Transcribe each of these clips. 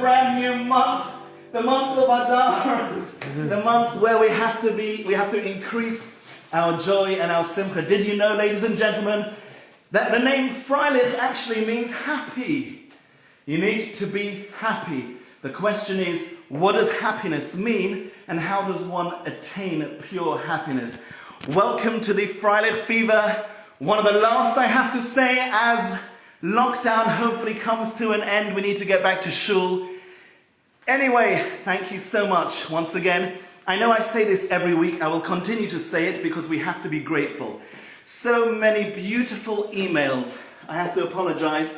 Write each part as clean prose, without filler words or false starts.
brand new month, the month of Adar, the month where we have to increase our joy and our simcha. Did you know, ladies and gentlemen, that the name Freilich actually means happy? You need to be happy. The question is, what does happiness mean, and how does one attain pure happiness? Welcome to the Freilich Fever. One of the last I have to say, as lockdown hopefully comes to an end, we need to get back to shul. Anyway, thank you so much once again. I know I say this every week. I will continue to say it because we have to be grateful. So many beautiful emails. I have to apologize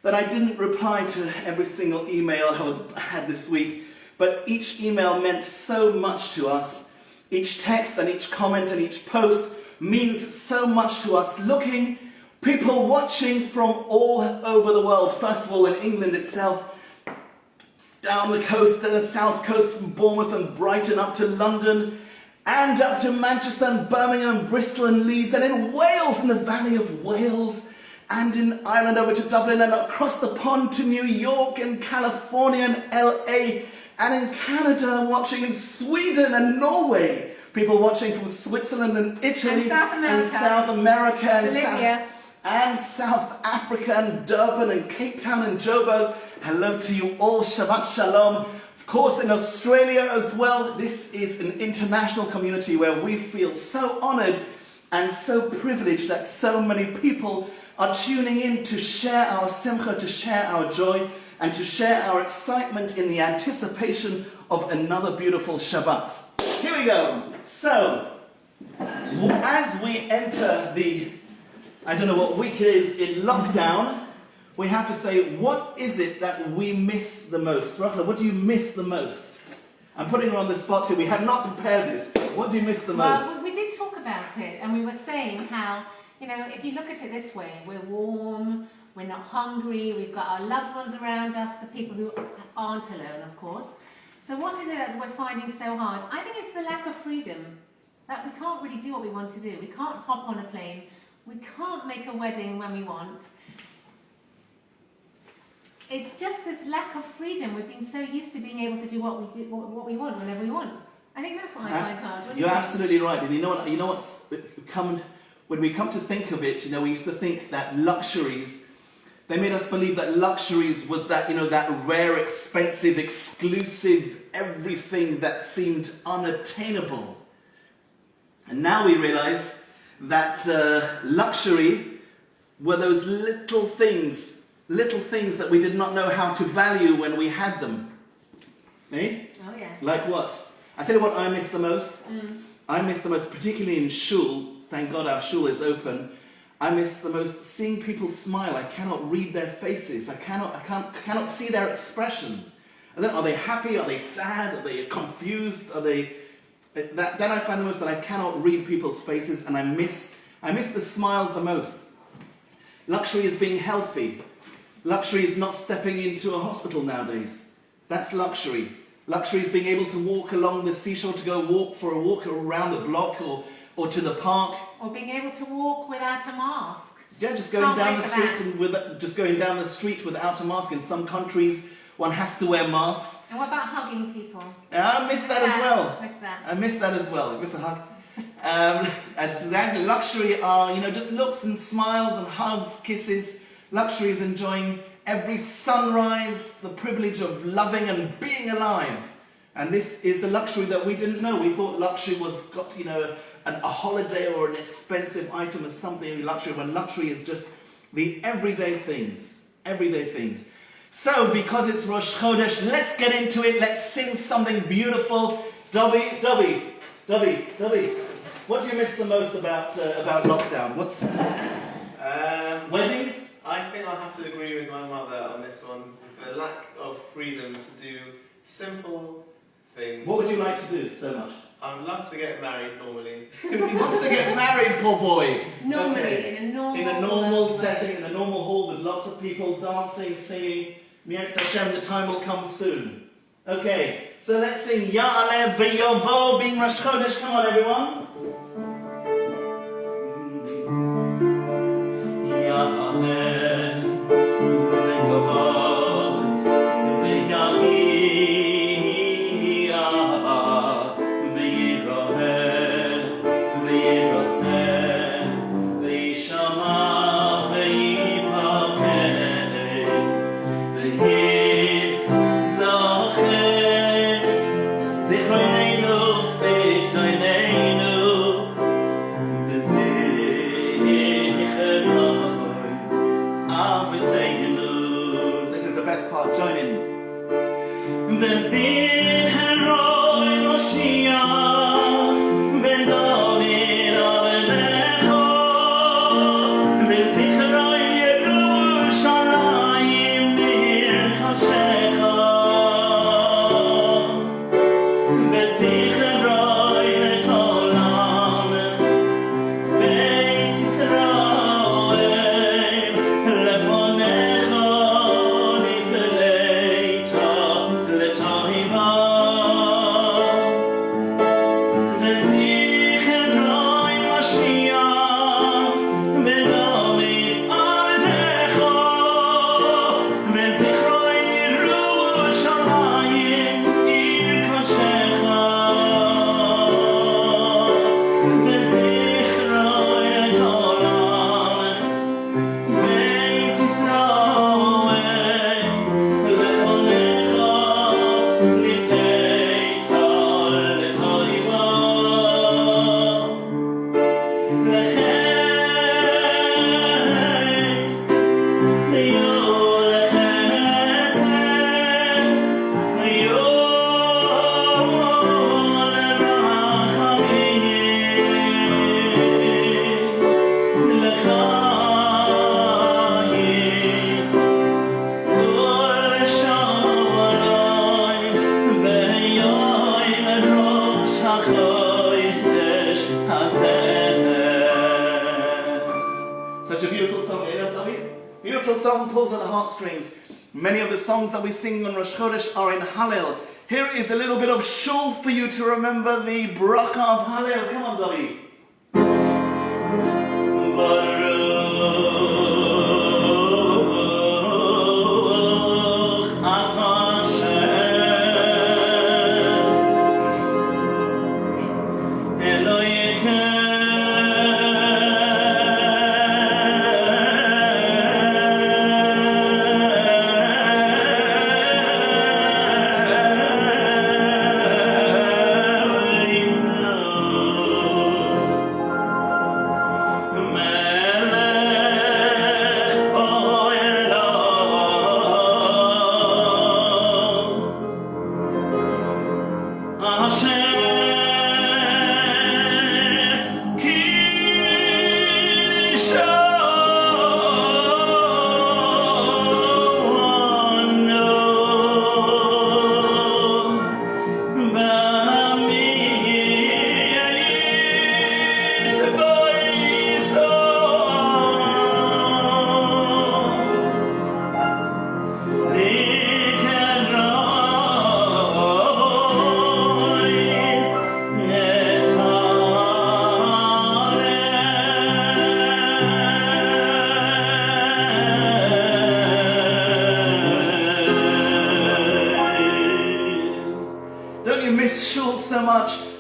that I didn't reply to every single email I had this week, but each email meant so much to us. Each text and each comment and each post means so much to us. People watching from all over the world. First of all, in England itself, down the coast, the south coast from Bournemouth and Brighton up to London, and up to Manchester and Birmingham, Bristol and Leeds, and in Wales, in the Valley of Wales, and in Ireland over to Dublin, and across the pond to New York and California and LA, and in Canada, watching in Sweden and Norway, people watching from Switzerland and Italy, and South America, and South Africa, and Durban, and Cape Town, and Joburg. Hello to you all, Shabbat Shalom. Of course, in Australia as well. This is an international community where we feel so honored and so privileged that so many people are tuning in to share our simcha, to share our joy, and to share our excitement in the anticipation of another beautiful Shabbat. Here we go. So, as we enter I don't know what week it is, in lockdown, we have to say, what is it that we miss the most? Rochelle, what do you miss the most? I'm putting her on the spot here. We have not prepared this. What do you miss the most? Well, we did talk about it, and we were saying how, if you look at it this way, we're warm, we're not hungry, we've got our loved ones around us, the people who aren't alone, of course. So what is it that we're finding so hard? I think it's the lack of freedom, that we can't really do what we want to do. We can't hop on a plane. We can't make a wedding when we want. It's just this lack of freedom. We've been so used to being able to do what we want whenever we want. I think that's what I find hard. You're absolutely right. And you know what's come when we come to think of it. We used to think that luxuries. They made us believe that luxuries was that that rare, expensive, exclusive everything that seemed unattainable. And now we realize that luxury were those little things that we did not know how to value when we had them. Eh? Oh yeah. Like what? I tell you what I miss the most. I miss the most, particularly in shul. Thank God our shul is open. I miss the most seeing people smile. I cannot read their faces. I cannot see their expressions. Are they happy? Are they sad? Are they confused? Are they? Then I find the most that I cannot read people's faces, and I miss the smiles the most. Luxury is being healthy. Luxury is not stepping into a hospital nowadays. That's luxury. Luxury is being able to walk along the seashore, to go for a walk around the block or to the park. Or being able to walk without a mask. Yeah, just going down the street without a mask. In some countries, one has to wear masks. And what about hugging people? I miss that as well. I miss that. I miss a hug. As luxury are, just looks and smiles and hugs, kisses. Luxury is enjoying every sunrise, the privilege of loving and being alive. And this is a luxury that we didn't know. We thought luxury was a holiday or an expensive item or something luxury, when luxury is just the everyday things. So, because it's Rosh Chodesh, let's get into it. Let's sing something beautiful. Dobby, what do you miss the most about lockdown? Weddings? I think I'll have to agree with my mother on this one, with the lack of freedom to do simple things. What would you like to do so much? I would love to get married normally. He wants to get married, poor boy. Normally, okay. in a normal setting, in a normal hall with lots of people dancing, singing. Mi'etz Hashem, the time will come soon. Okay, so let's sing Ya'aleh V'Yovo being Rosh Chodesh. Come on, everyone. Ya'aleh V'Yovo V'Yovo Such a beautiful song, beautiful song, pulls at the heartstrings. Many of the songs that we sing on Rosh Chodesh are in Hallel. Here is a little bit of shul for you to remember the bracha of Hallel. Come on, David.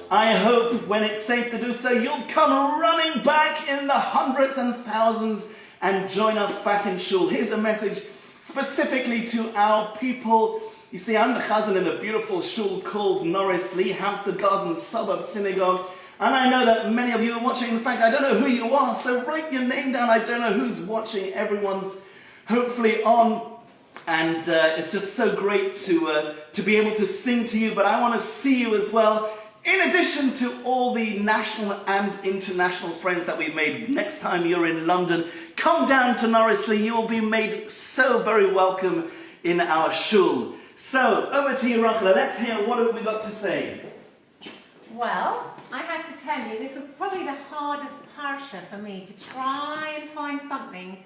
I hope when it's safe to do so, you'll come running back in the hundreds and thousands and join us back in shul. Here's a message specifically to our people. You see, I'm the Chazan in a beautiful shul called Norris Lee, Hampstead Gardens Suburb Synagogue. And I know that many of you are watching. In fact, I don't know who you are, so write your name down. I don't know who's watching. Everyone's hopefully on. And it's just so great to be able to sing to you. But I want to see you as well. In addition to all the national and international friends that we've made, next time you're in London, come down to Norris Lee. You will be made so very welcome in our shul. So, over to you, Rochelle. Let's hear what have we got to say. Well, I have to tell you, this was probably the hardest parsha for me to try and find something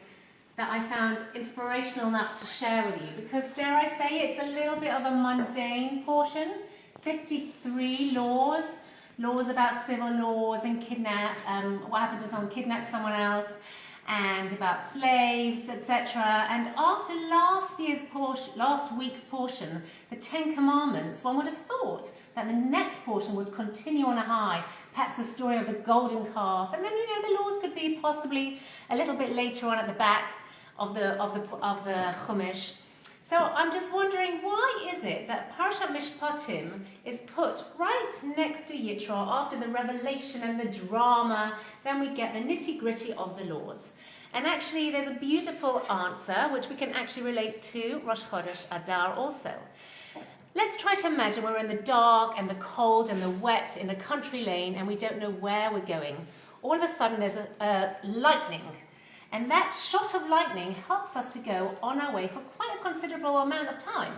that I found inspirational enough to share with you. Because, dare I say, it's a little bit of a mundane portion. 53 laws about civil laws and what happens when someone kidnaps someone else, and about slaves, etc. And after last week's portion, the 10 Commandments, one would have thought that the next portion would continue on a high, perhaps the story of the golden calf, and then the laws could be possibly a little bit later on at the back of the Chumash. So I'm just wondering, why is it that Parshat Mishpatim is put right next to Yitro after the revelation and the drama? Then we get the nitty-gritty of the laws. And actually, there's a beautiful answer, which we can actually relate to Rosh Chodesh Adar also. Let's try to imagine we're in the dark and the cold and the wet in the country lane and we don't know where we're going. All of a sudden there's a lightning, and that shot of lightning helps us to go on our way for quite a considerable amount of time.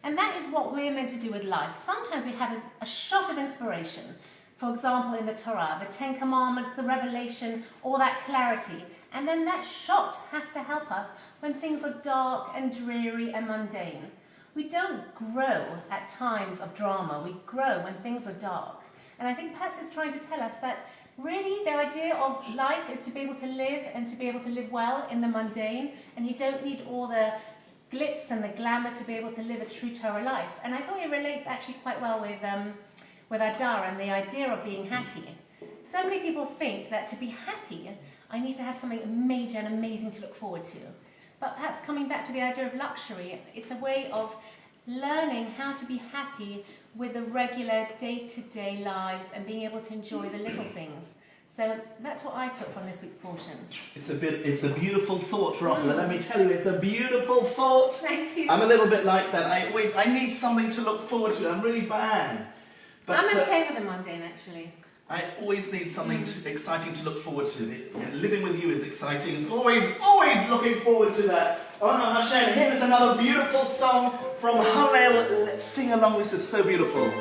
And that is what we're meant to do with life. Sometimes we have a shot of inspiration. For example, in the Torah, the Ten Commandments, the Revelation, all that clarity. And then that shot has to help us when things are dark and dreary and mundane. We don't grow at times of drama. We grow when things are dark. And I think perhaps it's trying to tell us that really the idea of life is to be able to live and to be able to live well in the mundane. And you don't need all the glitz and the glamour to be able to live a true Torah life. And I thought it relates actually quite well with Adar and the idea of being happy. So many people think that to be happy, I need to have something major and amazing to look forward to. But perhaps coming back to the idea of luxury, it's a way of learning how to be happy with the regular day-to-day lives and being able to enjoy the little things. So that's what I took from this week's portion. It's a beautiful thought, Rochelle. Let me tell you, it's a beautiful thought. Thank you. I'm a little bit like that. I need something to look forward to. I'm really bad. But, I'm okay with the mundane, actually. I always need something exciting to look forward to. Living with you is exciting. It's always looking forward to that. Oh no, Hashem, here is another beautiful song from Hallel. Let's sing along. This is so beautiful.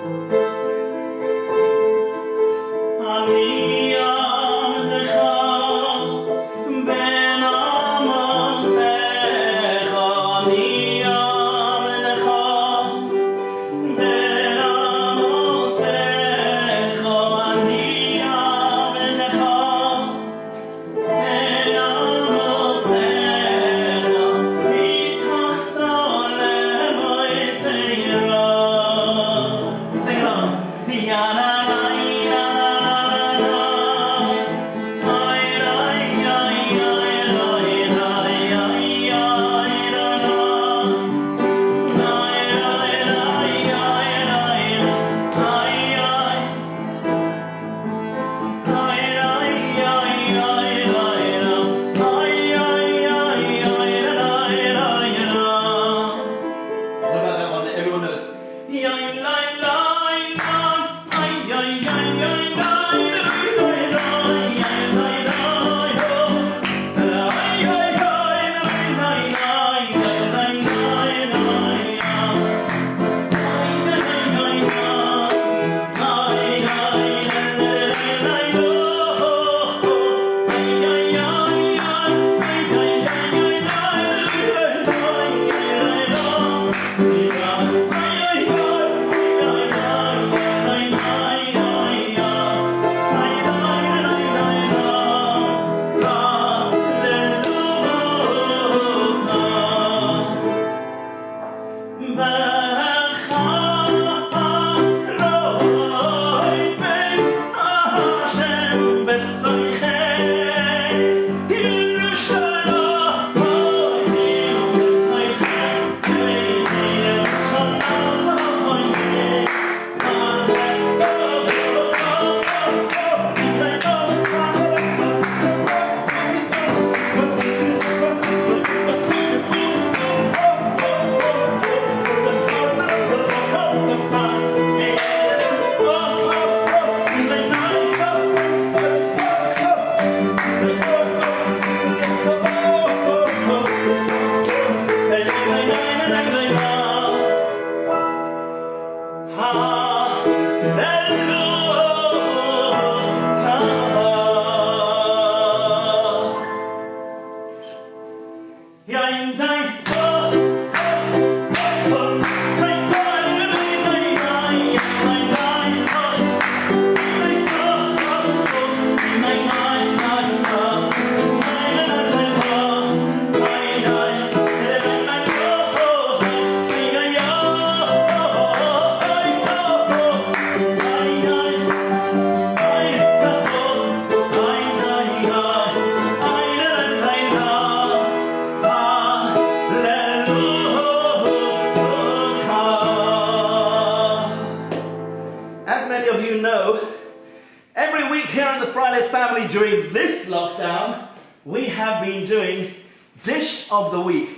Freilich Family, during this lockdown, we have been doing Dish of the Week.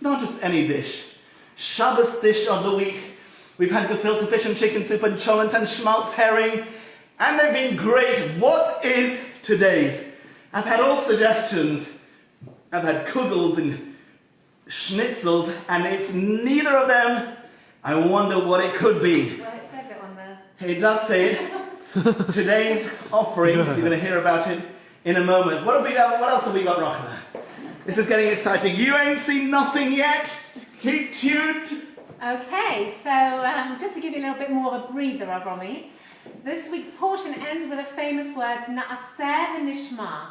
Not just any dish. Shabbos Dish of the Week. We've had gefilte fish and chicken soup and cholent and schmaltz herring, and they've been great. What is today's? I've had all suggestions. I've had kugels and schnitzels, and it's neither of them. I wonder what it could be. Well, it says it on there. It does say it. Today's offering, you're going to hear about it in a moment. What have we got? What else have we got, Rochelle? This is getting exciting. You ain't seen nothing yet. Keep tuned. Okay, so just to give you a little bit more of a breather, Avromi, this week's portion ends with the famous words, Na'aseh v'nishma.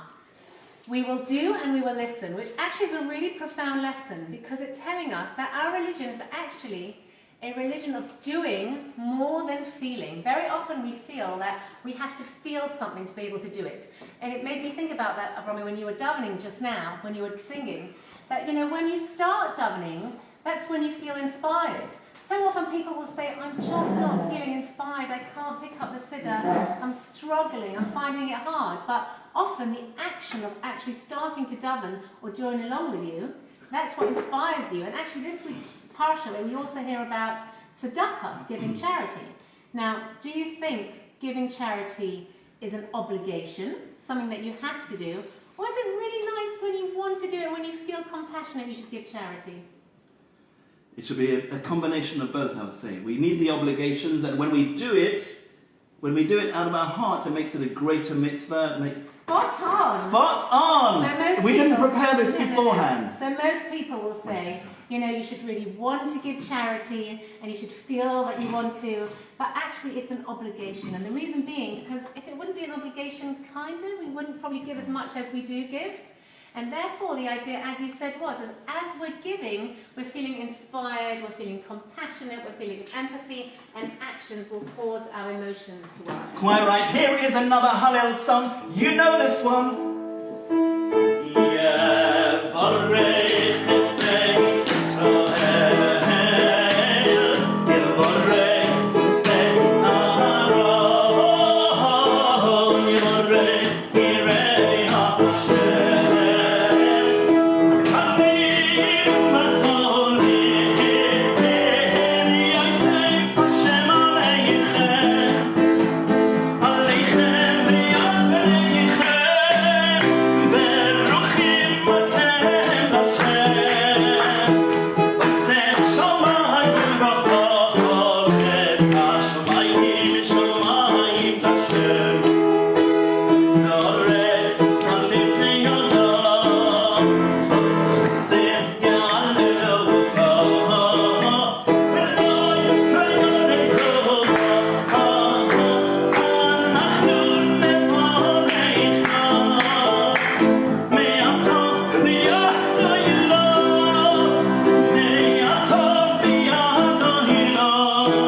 We will do and we will listen, which actually is a really profound lesson because it's telling us that our religion is actually a religion of doing more than feeling. Very often we feel that we have to feel something to be able to do it. And it made me think about that, Avromi, when you were davening just now, when you were singing, that, you know, when you start davening, that's when you feel inspired. So often people will say, I'm just not feeling inspired, I can't pick up the siddur, I'm struggling, I'm finding it hard. But often the action of actually starting to daven or join along with you, that's what inspires you. And actually this week's parsha, we also hear about tzedakah, giving charity. Now, do you think giving charity is an obligation, something that you have to do, or is it really nice when you want to do it, when you feel compassionate, you should give charity? It should be a combination of both, I would say. We need the obligations, and when we do it out of our heart, it makes it a greater mitzvah. It makes Spot on! Spot on! So most We didn't people- prepare this beforehand. So most people will say, you know, you should really want to give charity and you should feel that you want to, but actually it's an obligation. And the reason being, because if it wouldn't be an obligation, we wouldn't probably give as much as we do give. And therefore the idea, as you said, was as we're giving, we're feeling inspired, we're feeling compassionate, we're feeling empathy, and actions will cause our emotions to work. Quite right. Here is another Hallel song. You know this one. Yeah, Vorech Espeis Israel. Yeah, Vorech Espeis Aaron. Yeah, Vorech Yirei Hashem. Kamim Adonim Yosef Hashem Aleichem. Aleichem v'yad b'neichem beruchim atem Hashem. V'tzeh shomayim v'oretz hashomayim shomayim Hashem. V'oretz salim b'nei Adam v'tzeh ya'alelu v'kah v'loi k'yonei tov אנחנו נבואך מהטוב ביד הילו מהטוב ביד הילו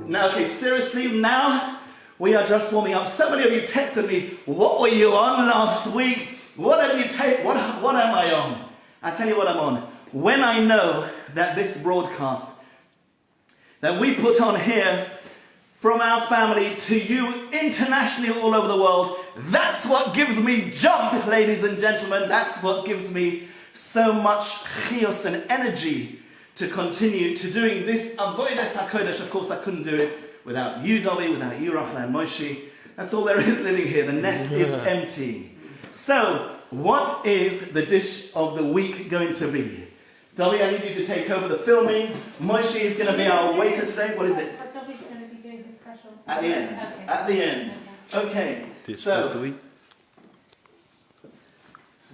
Now, okay, seriously, now we are just warming up. So many of you texted me, what were you on last week? What have you taken? What am I on? I tell you what I'm on. When I know that this broadcast that we put on here from our family to you internationally all over the world. That's what gives me jump, ladies and gentlemen. That's what gives me so much chios and energy to continue to doing this avodas hakodesh. Of course, I couldn't do it without you, Dobby, without you, Rochelle and Moshe. That's all there is living here. The nest is empty. So, what is the dish of the week going to be? Dobby, I need you to take over the filming. Moshe is going to be our waiter today. What is it? Dobby's going to be doing his special. At the end. Okay. At the end. Okay. So,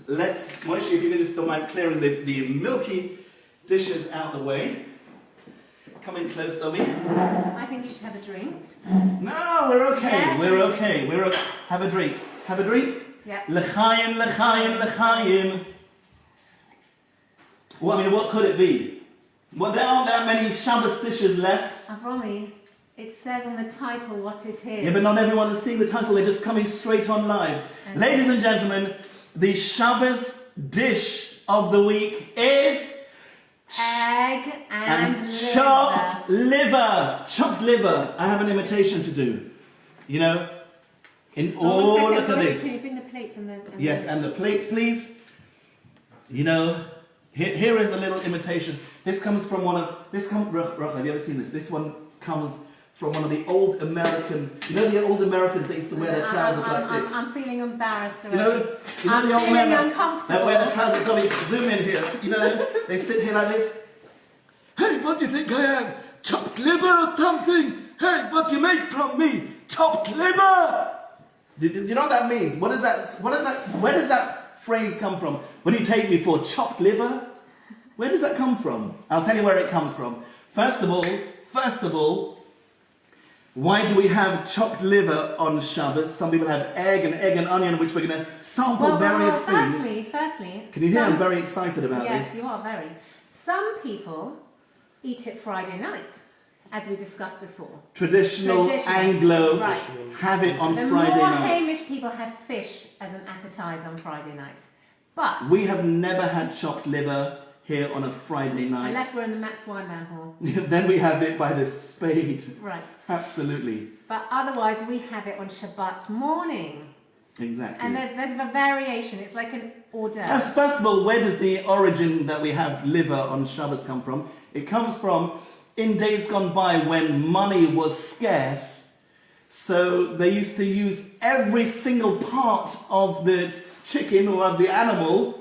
let's, Moshe, if you can just don't mind clearing the milky dishes out the way. Come in close, Dobby. I think you should have a drink. No, we're okay. Yes, We're okay. We're okay. Have a drink. Have a drink. Yeah. L'chaim, l'chaim, l'chaim. Well, I mean, what could it be? Well, there aren't that many Shabbos dishes left. Avromi, it says on the title what it is. Yeah, but not everyone is seeing the title. They're just coming straight on live. Okay. Ladies and gentlemen, the Shabbos dish of the week is Egg and chopped liver. Chopped liver. I have an imitation to do. You know? Oh, Look at this. Can you bring the plates and the... Yes, and the plates, please. You know, here is a little imitation. This comes from Rochelle, have you ever seen this? This one comes from one of the old American, you know the old Americans that used to wear their trousers like this? I'm feeling embarrassed already. You know I'm the old feeling men uncomfortable. that wear the trousers, Tommy, zoom in here. You know, they sit here like this. Hey, what do you think I am? Chopped liver or something? Hey, what do you make from me? Chopped liver! Do you know what that means? Where does that phrase come from? What do you take me for? Chopped liver? Where does that come from? I'll tell you where it comes from. First of all, why do we have chopped liver on Shabbos? Some people have egg and onion, which we're going to sample various things. Firstly, Can you hear I'm very excited about yes, this? you are very. Some people eat it Friday night, as we discussed before. Traditional Anglo Right. have it on The Friday more night. Hamish people have fish as an appetizer on Friday night. But We have never had chopped liver here on a Friday night. unless we're in the Max Weinbaum Hall. Then we have it by the spade. Right. Absolutely. But otherwise we have it on Shabbat morning. Exactly. And there's a variation. It's like an hors d'oeuvre. First of all, where does the origin that we have liver on Shabbos come from? It comes from in days gone by when money was scarce. So they used to use every single part of the chicken or of the animal.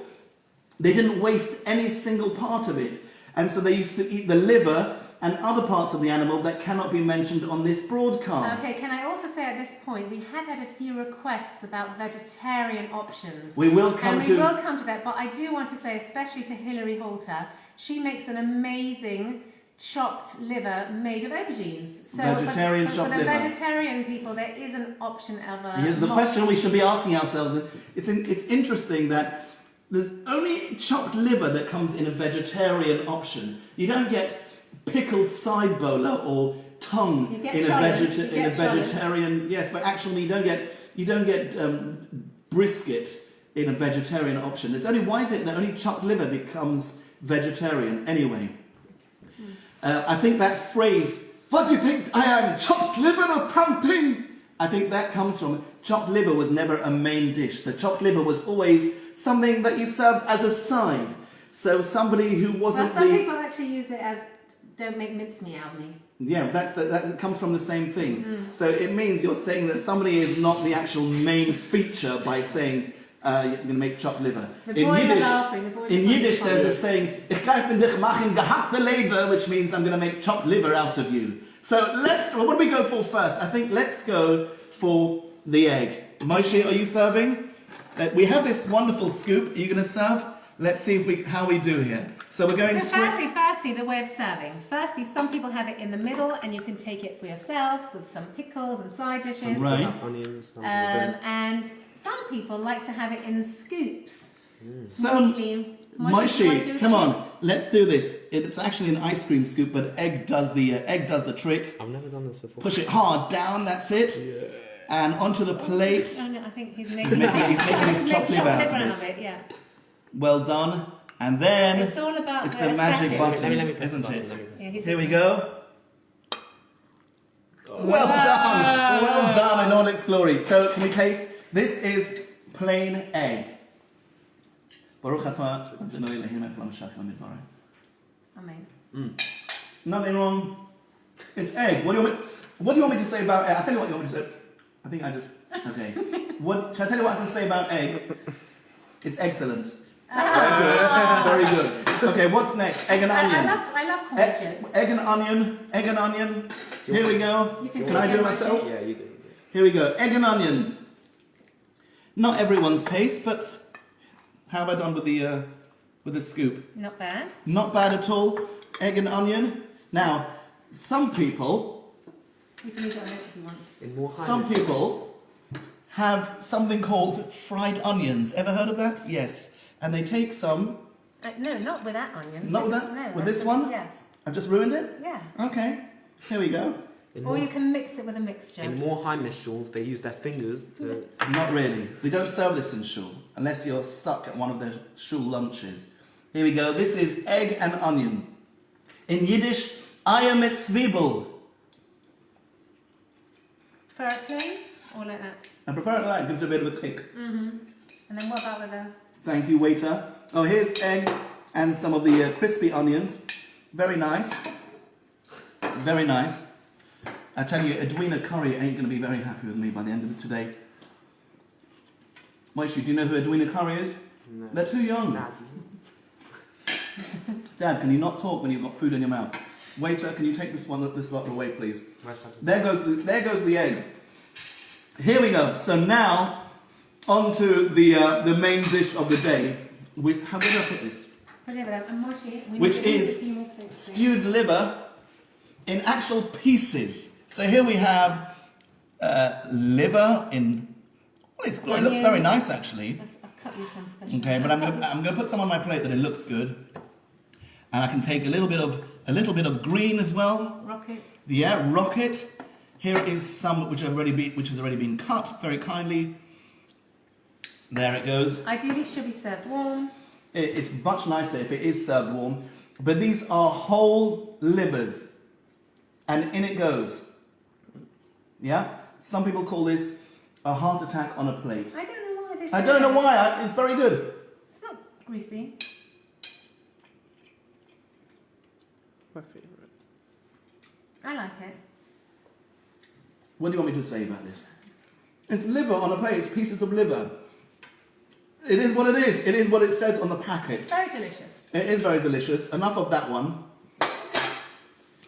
They didn't waste any single part of it. And so they used to eat the liver and other parts of the animal that cannot be mentioned on this broadcast. Okay, can I also say at this point, we have had a few requests about vegetarian options. We will come and we will come to that, but I do want to say, especially to Hilary Halter, she makes an amazing chopped liver made of aubergines. So Vegetarian for chopped the liver. vegetarian people, there is an option of a... The question we should be asking ourselves, it's interesting that there's only chopped liver that comes in a vegetarian option. You don't get pickled side bola or tongue in a vegetarian. Yes, but actually you don't get brisket in a vegetarian option. It's only why is it that only chopped liver becomes vegetarian anyway? I think that phrase, what do you think I am, chopped liver or something? I think that comes from chopped liver was never a main dish. So chopped liver was always something that you served as a side. So somebody who wasn't some people actually use it as don't make mincemeat out of me. Yeah, that comes from the same thing. So it means you're saying that somebody is not the actual main feature by saying you're going to make chopped liver. The boys are laughing. In Yiddish there's a saying, Ich greife dich machen gehackte Leber, which means I'm going to make chopped liver out of you. So what do we go for first? I think let's go for the egg. Moshe, are you serving? We have this wonderful scoop. Are you going to serve? Let's see how we do here. So we're going firstly, the way of serving. Firstly, some people have it in the middle, and you can take it for yourself with some pickles and side dishes. Right. Onions. And some people like to have it in scoops. So, Neatly. Moshe, come on, let's do this. It's actually an ice cream scoop, but egg does the trick. I've never done this before. Push it hard down. That's it. Yeah. And onto the plate. Oh, no, I think he's making his chopped liver out of it. Yeah. Well done. And then It's all about it's the magic aesthetic. button, Let me isn't press the it? button, Yeah, he's Here we go. Well done. Well done in all its glory. So can we taste? This is plain egg. Baruch atah Adonai Eloheinu melech haolam midbarei. Amen. Nothing wrong. It's egg. What do you want me to say about egg? I'll tell you what you want me to say. I think I just... Okay. Shall I tell you what I can say about egg? It's excellent. Very good. Very good. Okay, what's next? Egg and onion. I love corn chips. Egg and onion. Egg and onion. Here we go. Can I do it myself? Yeah, you do. Here we go. Egg and onion. Not everyone's taste, but how have I done with the scoop? Not bad. Not bad at all. Egg and onion. Now, some people You can use it on this if you want. In more Some people have something called fried onions. Ever heard of that? Yes. And they take some... No, not with that onion. Not with that? No, With this one? Yes. I've just ruined it? Yeah. Okay. Here we go. Or you can mix it with a mixture. In more high mishals, they use their fingers to... Not really. We don't serve this in shul, unless you're stuck at one of the shul lunches. Here we go. This is egg and onion. In Yiddish, Eier mit Zwiebel. For a plain or like that? I prefer it like that. It gives it a bit of a kick. And then what about with a... Thank you, waiter. Oh, here's egg and some of the crispy onions. Very nice. Very nice. I tell you, Edwina Curry ain't going to be very happy with me by the end of today. Moishi, do you know who Edwina Curry is? No. They're too young. Dad, can you not talk when you've got food in your mouth? Waiter, can you take this lot away, please? There goes the egg. Here we go. So now, on to the main dish of the day. How did I put this? Which is stewed liver in actual pieces. So here we have liver in... Well, it looks very nice, actually. I've cut you some special. Okay, but I'm gonna put some on my plate that it looks good, and I can take a little bit of green as well. Rocket. Yeah, rocket. Here is some which has already been cut very kindly. There it goes. Ideally, should be served warm. It's much nicer if it is served warm, but these are whole livers, and in it goes. Yeah. Some people call this a heart attack on a plate. I don't know why this. I don't know why. It's very good. It's not greasy. My favourite. I like it. What do you want me to say about this? It's liver on a plate. It's pieces of liver. It is what it is. It is what it says on the packet. It's very delicious. It is very delicious. Enough of that one.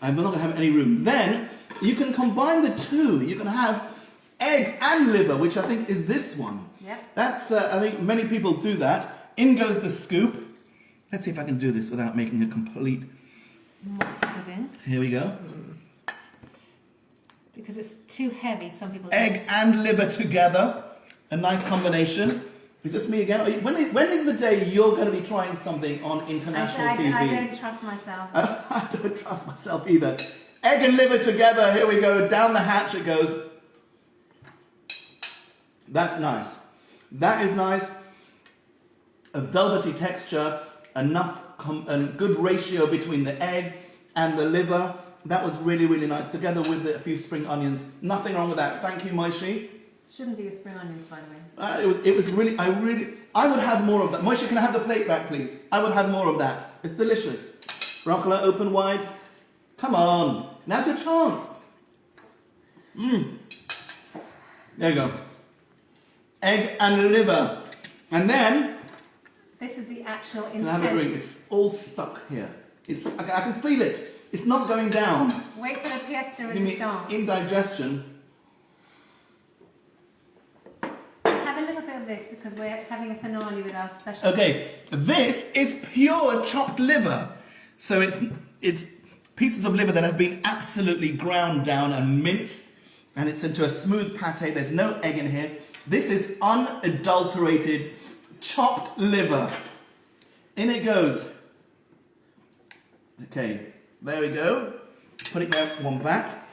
I'm not going to have any room. Then you can combine the two. You can have egg and liver, which I think is this one. Yep. That's, I think many people do that. In goes the scoop. Let's see if I can do this without making a complete... Matzo pudding. Here we go. Because it's too heavy, some people Egg and liver together. A nice combination. Is this me again? When is the day you're going to be trying something on international TV? I don't trust myself. I don't trust myself either. Egg and liver together. Here we go. Down the hatch it goes. That's nice. That is nice. A velvety texture. Enough and good ratio between the egg and the liver. That was really, really nice. Together with a few spring onions. Nothing wrong with that. Thank you, Moishi. Shouldn't be with spring onions, by the way. It was really, I would have more of that. Moishi, can I have the plate back, please? I would have more of that. It's delicious. Rochelle, open wide. Come on. Now's your chance. There you go. Egg and liver. And then... This is the actual Can I have a drink? intense... It's all stuck here. I can feel it. It's not going down. Wait for the pièce de Give me résistance. indigestion. Have a little bit of this because we're having a finale with our special... Okay, this is pure chopped liver. So it's pieces of liver that have been absolutely ground down and minced, and it's into a smooth pate. There's no egg in here. This is unadulterated chopped liver. In it goes. Okay, there we go. Putting that one back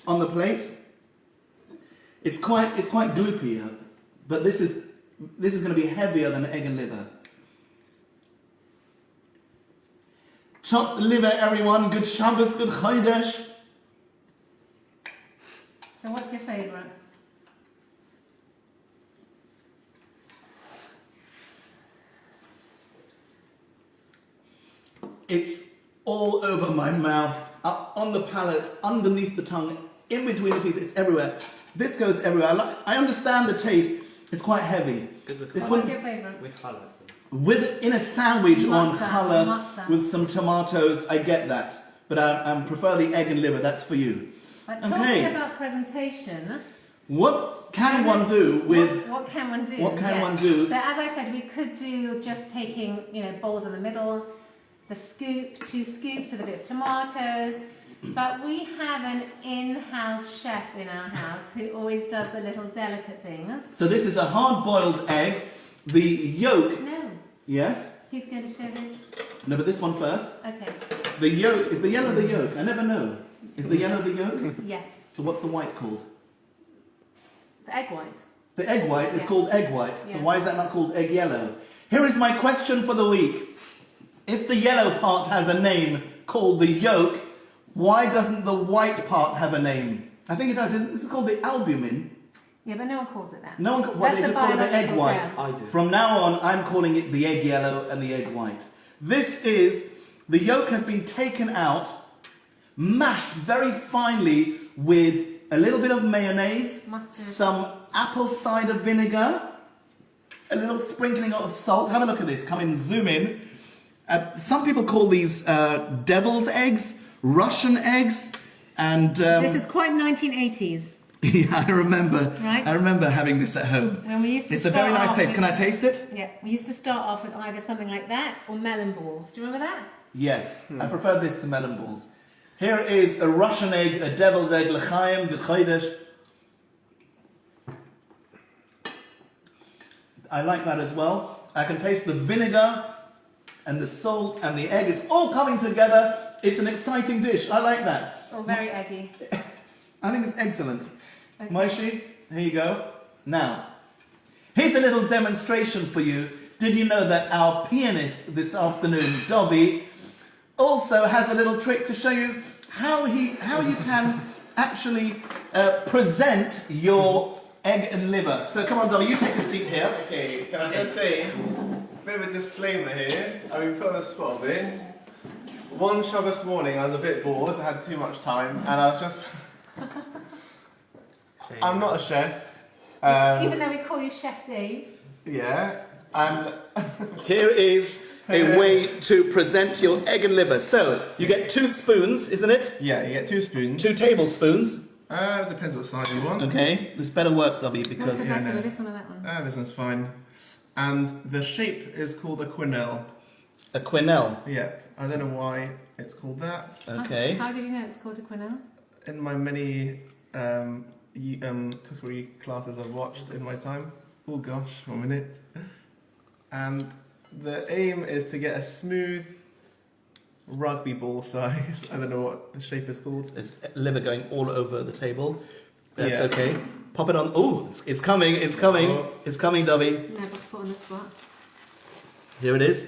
on the plate. It's quite gloopy, but this is going to be heavier than egg and liver. Chopped liver, everyone. Good Shabbos, good Chodesh. So what's your favourite? It's all over my mouth, up on the palate, underneath the tongue, in between the teeth. It's everywhere. This goes everywhere. I understand the taste. It's quite heavy. It's good with This So one what's your favourite? with challah. with in a sandwich on Matzah, challah matzah. with some tomatoes. I get that, but I prefer the egg and liver. That's for you. But talking Okay. about presentation, What can one do with? what can one do? What can Yes. one do? So as I said, we could do just taking, bowls in the middle, the scoop, 2 scoops with a bit of tomatoes. But we have an in-house chef in our house who always does the little delicate things. So this is a hard-boiled egg. The yolk. No, Yes. he's going to show this. No, but this one first. Okay. The yolk is the yellow the yolk. I never know. Is the yellow the yolk? Yes. So what's the white called? The egg white. The egg white is Yeah. called egg white. So Yeah. why is that not called egg yellow? Here is my question for the week. If the yellow part has a name called the yolk, why doesn't the white part have a name? I think it does. It's called the albumin. Yeah, but no one calls it that. No one. What That's they a just call it the egg biological white. term. I do. From now on, I'm calling it the egg yellow and the egg white. This is the yolk has been taken out, mashed very finely with a little bit of mayonnaise, Mustard. some apple cider vinegar, a little sprinkling of salt. Have a look at this. Come in, zoom in. Some people call these devil's eggs, Russian eggs, and This is quite 1980s. yeah, I remember. Right. I remember having this at home. When we used to It's a start very nice off taste. with- Can I taste it? Yeah, we used to start off with either something like that or melon balls. Do you remember that? Yes, I prefer this to melon balls. Here is a Russian egg, a devil's egg, l'chaim, gechodesh. I like that as well. I can taste the vinegar and the salt and the egg. It's all coming together. It's an exciting dish. I like that. It's all very eggy. I think it's excellent. Okay. Moishi, here you go. Now, here's a little demonstration for you. Did you know that our pianist this afternoon, Dobby, also has a little trick to show you how you can actually present your egg and liver. So come on, Dobby, you take a seat here. Okay, can I just say, a bit of a disclaimer here. I've been put on the spot a bit. One Shabbos morning, I was a bit bored, I had too much time, and I was just... I'm not a chef. Even though we call you Chef Dave. Yeah, and Here is a way to present your egg and liver. So you get 2 spoons, isn't it? yeah, you get 2 spoons. 2 tablespoons. Depends what size you want. Okay, this better work, Dobby, What's because the Yeah, better no. with this one or that one? This one's fine. And the shape is called a quenelle. a quenelle. Yeah, I don't know why it's called that. Okay. How did you know it's called a quenelle? In my many cookery classes I've watched in my time. Oh gosh, 1 minute. And the aim is to get a smooth rugby ball size. I don't know what the shape is called. There's liver going all over the table. That's Yeah. okay. Pop it on. Oh, it's coming. It's coming. Oh. It's coming, Dobby. Never put on the spot. Here it is.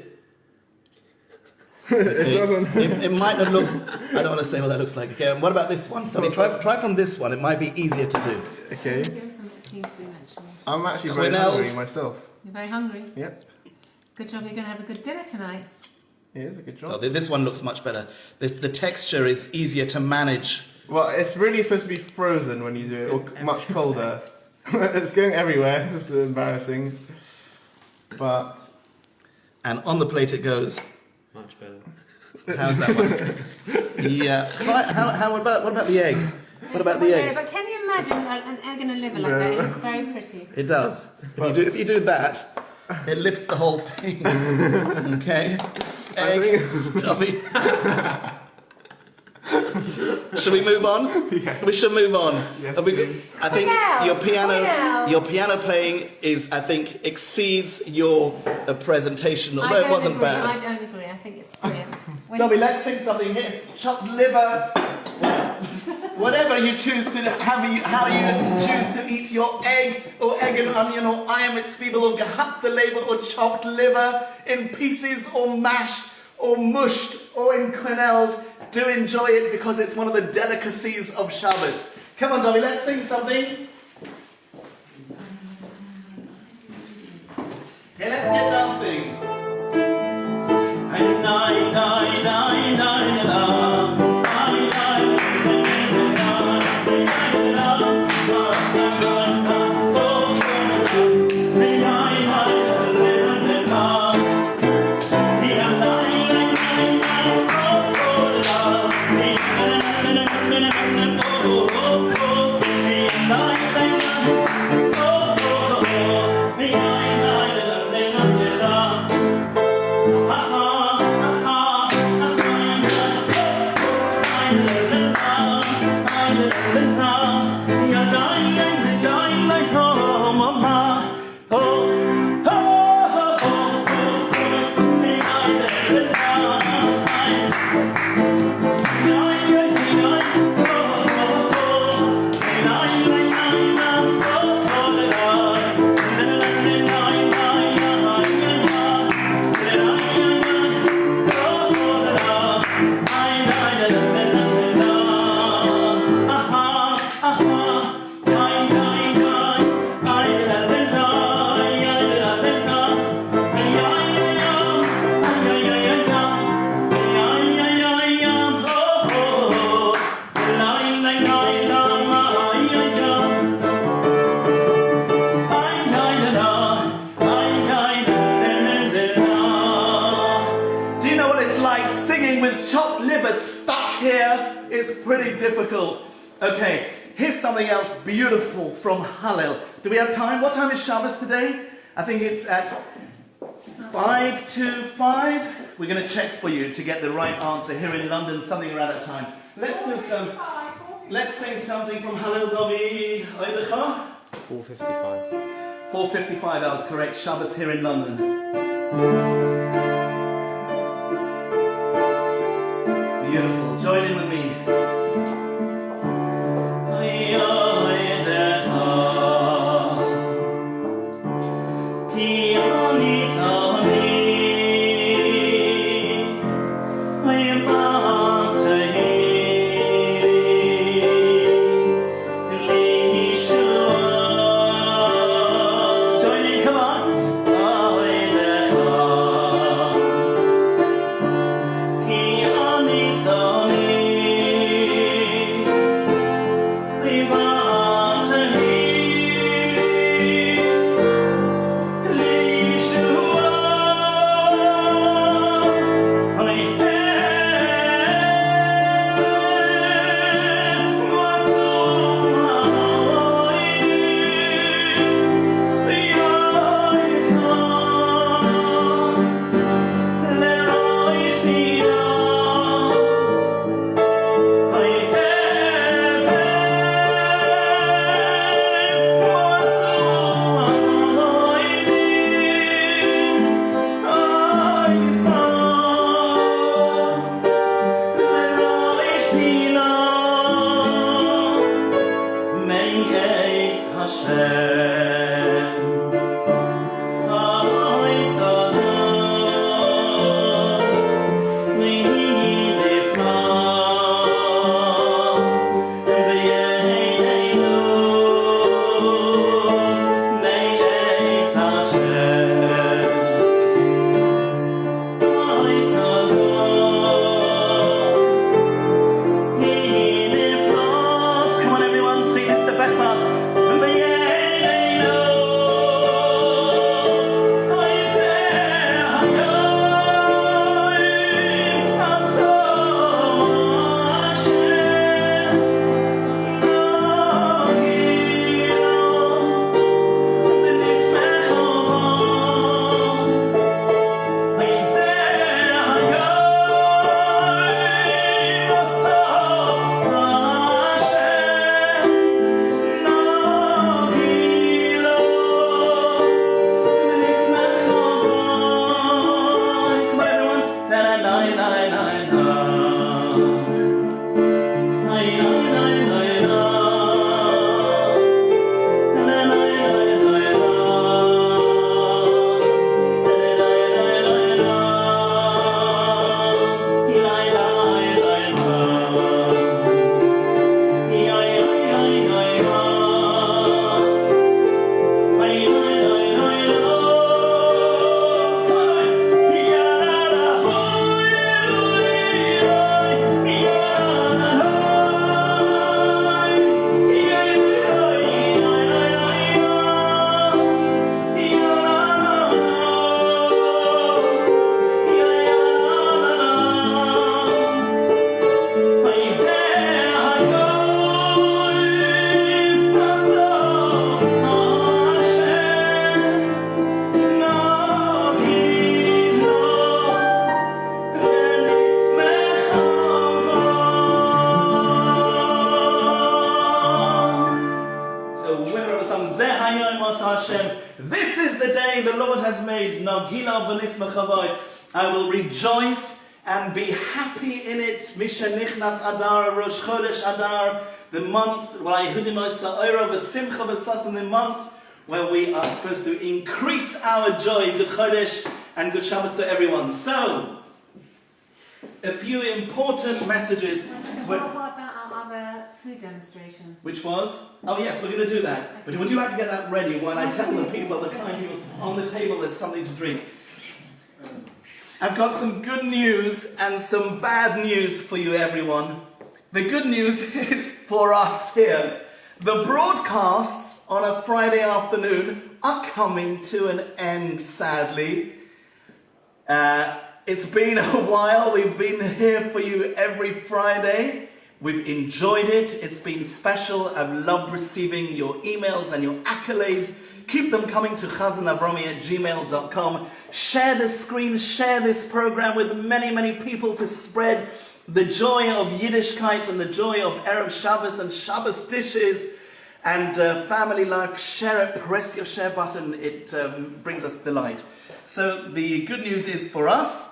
It doesn't. It might not look. I don't want to say what that looks like. Okay. And what about this one? Dobby, try from this one. It might be easier to do. Okay. Give us something that needs to be mentioned. I'm actually very Quenelles. hungry myself. You're very hungry. Yep. Good job, you're going to have a good dinner tonight. It is a good Oh, job. this one looks much better. The texture is easier to manage. Well, it's really supposed to be frozen when you do it, or much colder. It's going everywhere. It's embarrassing. But And on the plate it goes. Much better. How's that one? Yeah. Try. What about the egg? What about the egg? But can you imagine an egg and a liver like that? It looks very pretty. It does. If you do that, it lifts the whole thing. Okay. Egg, Dobby. Should we move on? Yeah. We should move on. Yes, Have we got- please. I think Now, now. your piano playing exceeds your presentation. Although it wasn't agree. bad. I don't agree. I think it's brilliant. When Dobby, let's sing something here. Chopped liver. Whatever you choose to how you choose to eat your egg or egg and onion or ayam zwiebel or gehackte Leber or chopped liver in pieces or mashed or mushed or in quenelles. Do enjoy it because it's one of the delicacies of Shabbos. Come on, Dobby, let's sing something. Hey, let's get dancing. It's pretty difficult. Okay, here's something else beautiful from Hallel. Do we have time? What time is Shabbos today? I think it's at 5 to 5. We're going to check for you to get the right answer here in London, something around that time. Let's sing something from Hallel Dovi. 4:55. 4:55, that was correct. Shabbos here in London. Beautiful. Join in with me. Join in, come on. Yeshua. the day the Lord has made. Nagila v'nismachavai. I will rejoice and be happy in it. Misha nichnas Adar, Rosh Chodesh Adar, the month, the month where we are supposed to increase our joy. Good Chodesh and good Shabbos to everyone. So, a few important messages. What about our other food demonstration? Which was? Oh yes, we're going to do that. But would you like to get that ready while I tell the people, the kind people on the table, there's something to drink? I've got some good news and some bad news for you, everyone. The good news is for us here. The broadcasts on a Friday afternoon are coming to an end, sadly. It's been a while. We've been here for you every Friday. We've enjoyed it. It's been special. I've loved receiving your emails and your accolades. Keep them coming to chazanavromi@gmail.com. Share the screen, share this program with many, many people to spread the joy of Yiddishkeit and the joy of Erev Shabbos and Shabbos dishes and family life. Share it, press your share button. It brings us delight. So the good news is for us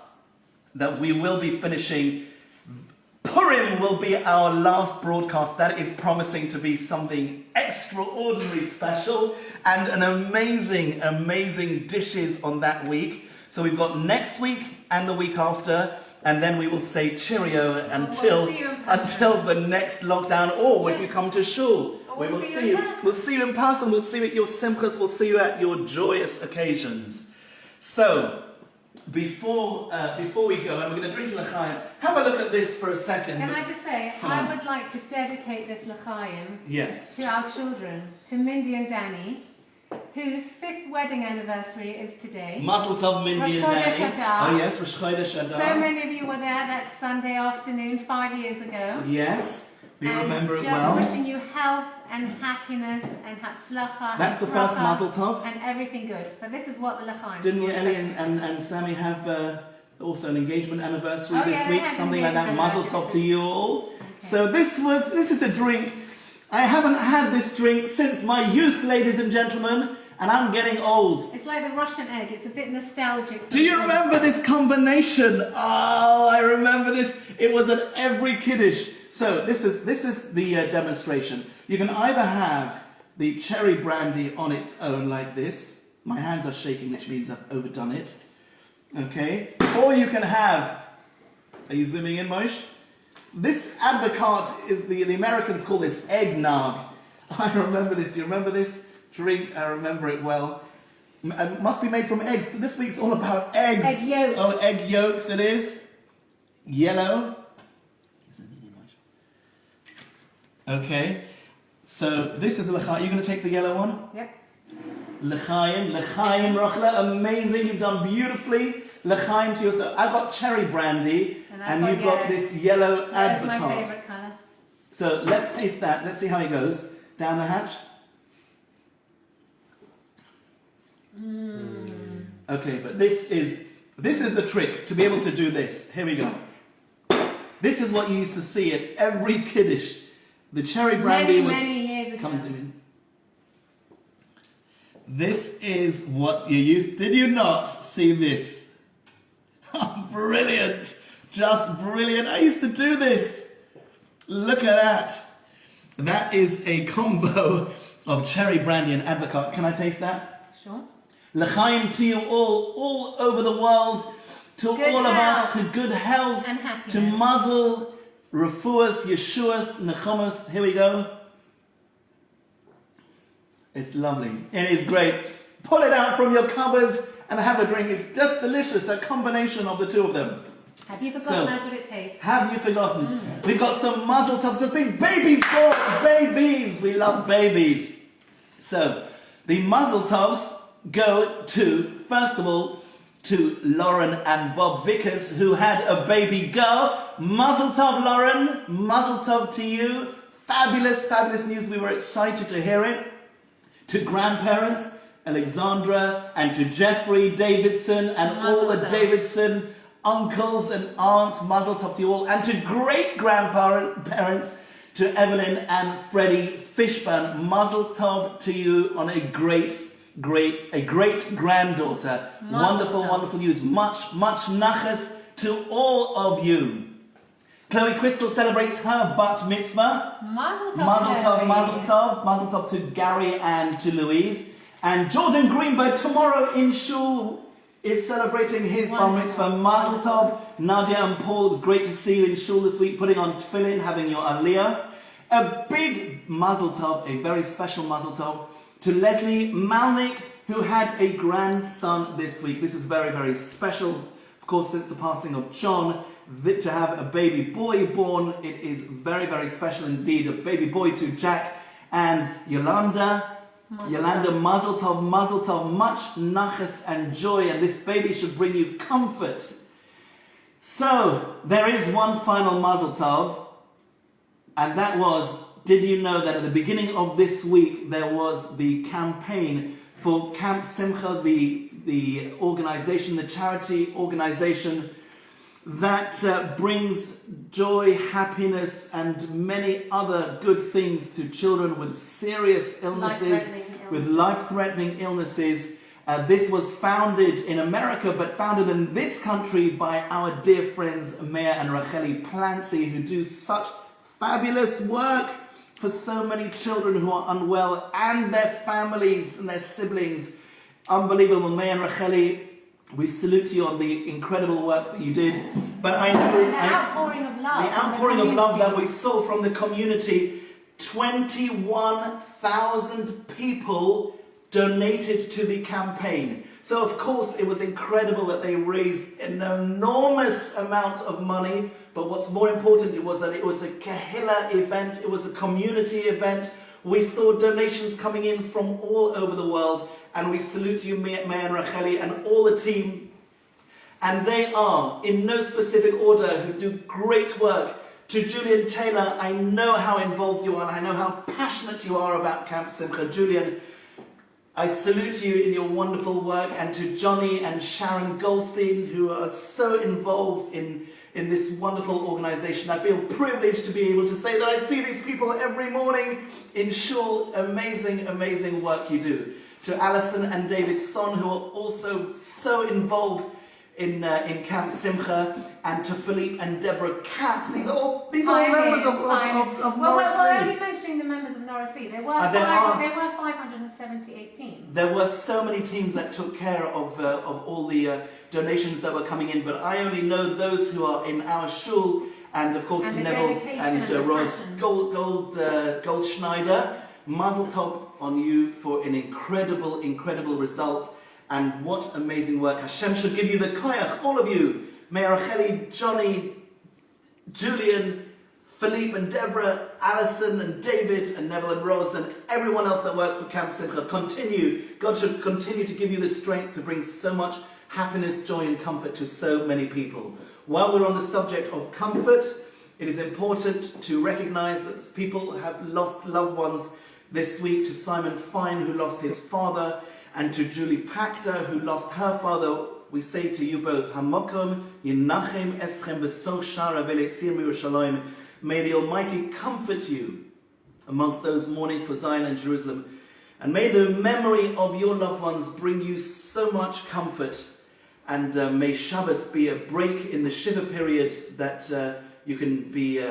that we will be finishing. Purim will be our last broadcast. That is promising to be something extraordinarily special and an amazing, amazing dishes on that week. So we've got next week and the week after, and then we will say cheerio until the next lockdown, or if you come to shul, we will see you. We'll see you in person. We'll see you at your simchas. We'll see you at your joyous occasions. So, before we go, and we're going to drink l'chaim, have a look at this for a second. Can I just say, I would like to dedicate this l'chaim Yes. to our children, to Mindy and Danny, whose 5th wedding anniversary is today. Mazel tov, Mindy and Rosh Chodesh Danny. Adar. Oh yes, Rosh Chodesh Adar. So many of you were there that Sunday afternoon 5 years ago. Yes, we and remember it just well. wishing you health and happiness and hatzlacha. That's the first Mazel tov. And everything good. But this is what the l'chaim is. Didn't you, for, Ellie especially. and Sammy have also an engagement anniversary Oh, this yeah, they week? had Something like that. engagement Mazel tov to anniversary. you all. Okay. So this is a drink. I haven't had this drink since my youth, ladies and gentlemen, and I'm getting old. It's like the Russian egg. It's a bit nostalgic. Do you remember this combination? Oh, I remember this. It was at every Kiddush. So this is the demonstration. You can either have the cherry brandy on its own like this. My hands are shaking, which means I've overdone it. Okay? Or you can have, are you zooming in, Moshe? This advocat is, the Americans call this eggnog. I remember this. Do you remember this drink? I remember it well. It must be made from eggs. This week's all about eggs. Egg yolks. Oh, egg yolks it is. Yellow. Okay. So this is l'chaim. You're going to take the yellow one? Yep. L'chaim Rochelle, amazing. You've done beautifully. L'chaim to yourself. I've got cherry brandy, and you've got this yellow That's my advocat. favourite colour. So let's taste that. Let's see how it goes. Down the hatch. Okay, but this is the trick to be able to do this. Here we go. This is what you used to see at every Kiddush. The cherry brandy many years ago. comes in. This is what you used. Did you not see this? Oh, brilliant! Just brilliant. I used to do this. Look at that. That is a combo of cherry brandy and advocat. Can I taste that? Sure. L'chaim to you all over the world, to Good all of us, health. to good health, And happiness. to mazel, refuas, yeshuas, nechamos. Here we go. It's lovely. It is great. Pull it out from your cupboards and have a drink. It's just delicious, that combination of the two of them. Have you forgotten how good it tastes? Have you forgotten? We've got some mazel tovs. There's been babies born. Babies. We love babies. So, the mazel tovs go to, first of all, to Lauren and Bob Vickers, who had a baby girl. Mazel tov, Lauren. Mazel tov to you. Fabulous, fabulous news. We were excited to hear it. To grandparents, Alexandra, and to Jeffrey Davidson, and all the Mazel tov. Davidson uncles and aunts. Mazel tov to you all. And to great-grandparents, to Evelyn and Freddie Fishburne. Mazel tov to you on a great a great granddaughter. Wonderful, tov. wonderful news. Much nachas to all of you. Chloe Crystal celebrates her bat mitzvah. Mazel tov. Mazel tov, Chloe. mazel tov. Mazel tov to Gary and to Louise. And Jordan Greenberg tomorrow in shul is celebrating his bar mitzvah. Mazel tov. Nadia and Paul, it was great to see you in shul this week, putting on tefillin, having your aliyah. A big mazel tov, a very special mazel tov, to Leslie Malnick, who had a grandson this week. This is very, very special. Of course, since the passing of John, to have a baby boy born, it is very, very special indeed. A baby boy to Jack and Yolanda. Yolanda, mazel tov, much nachas and joy, and this baby should bring you comfort. So, there is one final mazel tov, and that was, did you know that at the beginning of this week there was the campaign for Camp Simcha, the organization, the charity organization that brings joy, happiness, and many other good things to children with serious illnesses, with life-threatening illnesses. This was founded in America, but founded in this country by our dear friends Meir and Racheli Plancy, who do such fabulous work for so many children who are unwell and their families and their siblings. Unbelievable. Meir and Racheli, we salute you on the incredible work that you did. But I know the outpouring of love. The outpouring of love that we saw from the community. 21,000 people donated to the campaign. So of course it was incredible that they raised an enormous amount of money, but what's more important was that it was a Kehillah event, it was a community event. We saw donations coming in from all over the world, and we salute you, Meir and Racheli, and all the team. And they are, in no specific order, who do great work. To Julian Taylor, I know how involved you are, and I know how passionate you are about Camp Simcha. Julian, I salute you in your wonderful work, and to Johnny and Sharon Goldstein, who are so involved in this wonderful organization. I feel privileged to be able to say that I see these people every morning in shul. Amazing, amazing work you do. To Alison and David Son, who are also so involved in Camp Simcha, and to Philippe and Deborah Katz. These are all members of Norris We're Lee. only mentioning the members of Norris Lee. There were 578 teams. There were so many teams that took care of all the donations that were coming in, but I only know those who are in our shul, and of course to Neville and Rose Goldschneider. Mazel tov on you for an incredible, incredible result. And what amazing work. Hashem should give you the koyach, all of you. Meir Racheli, Johnny, Julian, Philippe and Deborah, Alison and David and Neville and Rose and everyone else that works for Camp Simcha. God should continue to give you the strength to bring so much happiness, joy and comfort to so many people. While we're on the subject of comfort, it is important to recognize that people have lost loved ones this week. To Simon Fine, who lost his father, and to Julie Pachter, who lost her father, we say to you both, Hamokom Yinachem Eschem B'Soch Shara V'Leitzir Yerushalayim. May the Almighty comfort you amongst those mourning for Zion and Jerusalem. And may the memory of your loved ones bring you so much comfort. And may Shabbos be a break in the Shiva period that you can be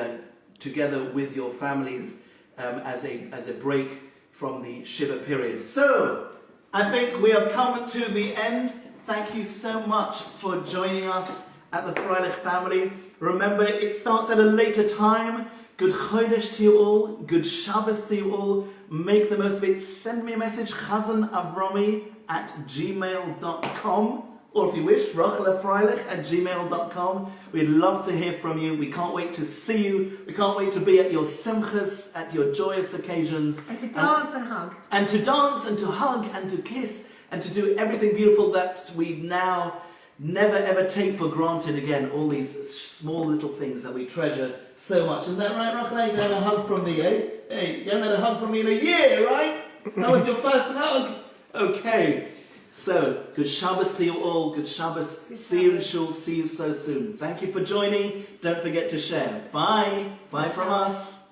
together with your families as a break from the Shiva period. So, I think we have come to the end. Thank you so much for joining us at the Freilich family. Remember, it starts at a later time. Good Chodesh to you all. Good Shabbos to you all. Make the most of it. Send me a message, Chazan Avromi @gmail.com. Or if you wish, rochelefreilich@gmail.com. We'd love to hear from you. We can't wait to see you. We can't wait to be at your simchas, at your joyous occasions. And to dance and hug. And to dance and to hug and to kiss and to do everything beautiful that we now never ever take for granted again. All these small little things that we treasure so much. Isn't that right, Rachel? You had a hug from me, eh? Hey, you haven't had a hug from me in a year, right? That was your first hug. Okay. So, good Shabbos to you all, good Shabbos. See you in shul, see you so soon. Thank you for joining. Don't forget to share. Bye. Bye from us.